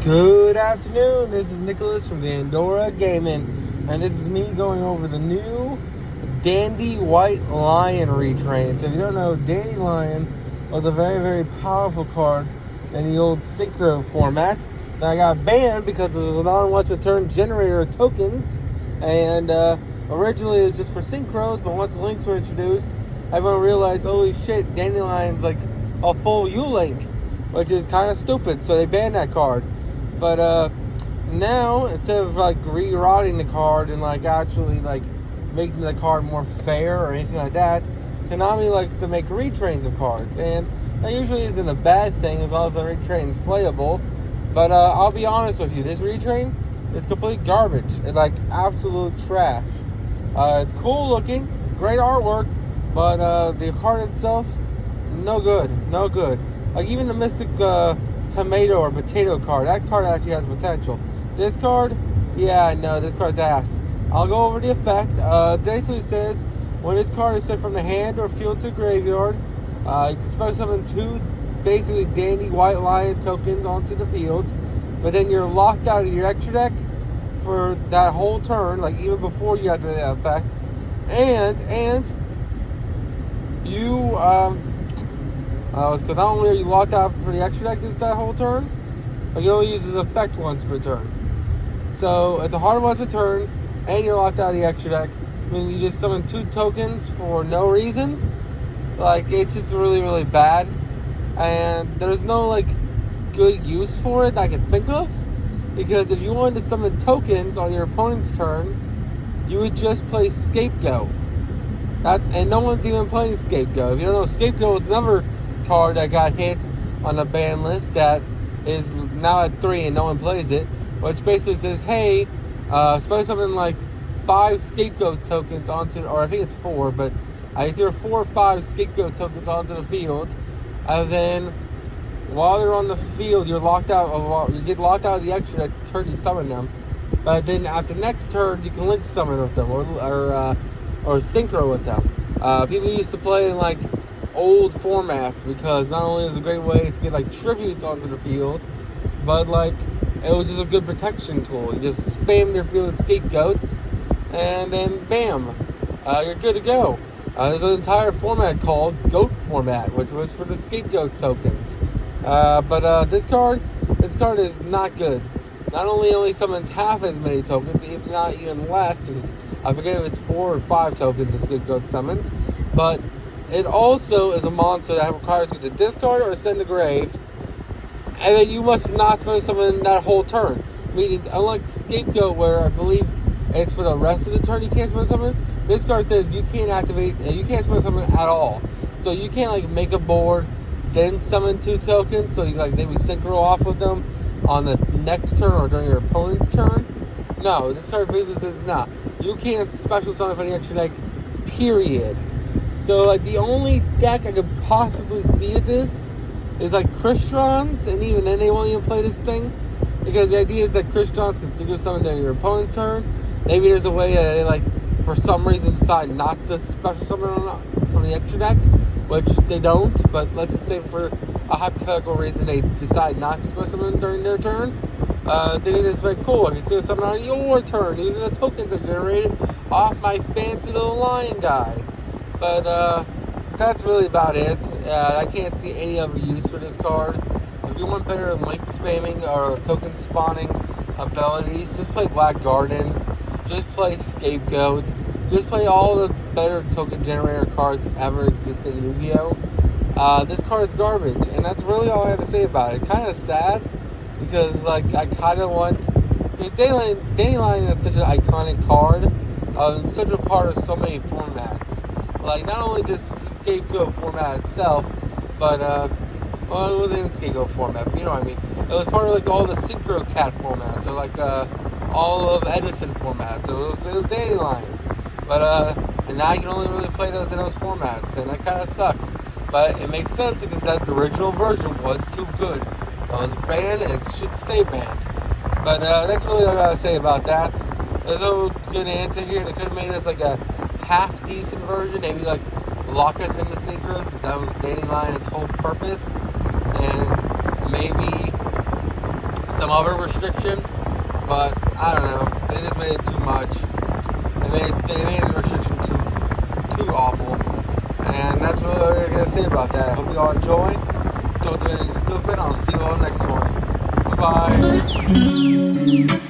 Good afternoon, this is Nicholas from Dandora Gaming, and this is me going over the new Dandy White Lion retrain. So if you don't know, Dandelion was a very, very powerful card in the old Synchro format that I got banned because it was an on-once return generator of tokens, and originally it was just for Synchros, but once links were introduced, everyone realized, holy shit, Dandelion's like a full U-Link, which is kind of stupid, so they banned that card. But now, instead of like rerotting the card and like actually like making the card more fair or anything like that, Konami likes to make retrains of cards, and that usually isn't a bad thing as long as the retrain's playable. But I'll be honest with you, this retrain is complete garbage. It's like absolute trash. It's cool looking, great artwork, but the card itself, no good. Like even the Mystic tomato or potato card, that card actually has potential. This card, yeah, no, this card's ass. I'll go over the effect. Basically says when this card is sent from the hand or field to the graveyard, you can special summon two basically Dandy White Lion tokens onto the field, but then you're locked out of your extra deck for that whole turn, like even before you have the effect, and you because not only are you locked out for the extra deck that whole turn, but you only use his effect once per turn. So it's a hard once per turn, and you're locked out of the extra deck. I mean, you just summon two tokens for no reason. Like, it's just really, really bad. And there's no, like, good use for it that I can think of. Because if you wanted to summon tokens on your opponent's turn, you would just play Scapegoat. And no one's even playing Scapegoat. If you don't know, Scapegoat is another card that got hit on the ban list that is now at 3 and no one plays it, which basically says, hey, suppose something like 5 Scapegoat tokens onto, or I think it's 4, but either 4 or 5 Scapegoat tokens onto the field, and then while they're on the field, you're locked out. You get locked out of the extra deck the turn you summon them, but then after next turn you can link summon with them or synchro with them. People used to play in like old formats because not only is it a great way to get like tributes onto the field, but like it was just a good protection tool. You just spam your field with Scapegoats, and then bam, you're good to go. There's an entire format called Goat format, which was for the Scapegoat tokens. But this card is not good. Not only summons half as many tokens, if not even less. I forget if it's 4 or 5 tokens the Scapegoat summons, but it also is a monster that requires you to discard or send to grave, and then you must not spend summon that whole turn. Meaning, unlike Scapegoat, where I believe it's for the rest of the turn you can't spend summon, this card says you can't activate, you can't spend summon at all. So you can't like make a board, then summon 2 tokens, so you like maybe synchro off with them on the next turn or during your opponent's turn. No, this card basically says, nah, you can't special summon for the extra deck, period. So, like, the only deck I could possibly see at this is, like, Crystons, and even then they won't even play this thing, because the idea is that Crystons can synchro summon during your opponent's turn. Maybe there's a way that they, like, for some reason decide not to special summon from the extra deck, which they don't, but let's just say for a hypothetical reason they decide not to special summon during their turn. Then it's like, cool, I can see something on your turn using the tokens that's generated off my fancy little lion guy. But that's really about it. I can't see any other use for this card. If you want better link spamming or token spawning abilities, just play Black Garden. Just play Scapegoat. Just play all the better token generator cards ever exist in Yu-Gi-Oh! This card's garbage, and that's really all I have to say about it. Kind of sad, because like I kind of want, because Dandelion is such an iconic card, such a part of so many formats. Like, not only just Scapegoat format itself, but, well, it wasn't in Scapegoat format, but you know what I mean. It was part of, like, all the Synchro Cat formats, or, like, all of Edison formats. So it was Dandelion. But, and now you can only really play those in those formats, and that kind of sucks. But it makes sense because that original version was too good. It was banned, and it should stay banned. But, that's really all I gotta say about that. There's no good answer here. They could have made us, like, a half-decent version, maybe like lock us into synchros, because that was Dandelion its whole purpose, and maybe some other restriction, but I don't know. They just made it too much. They made the restriction too awful. And that's really all I'm going to say about that. I hope you all enjoy. Don't do anything stupid. I'll see you all next one. Bye-bye.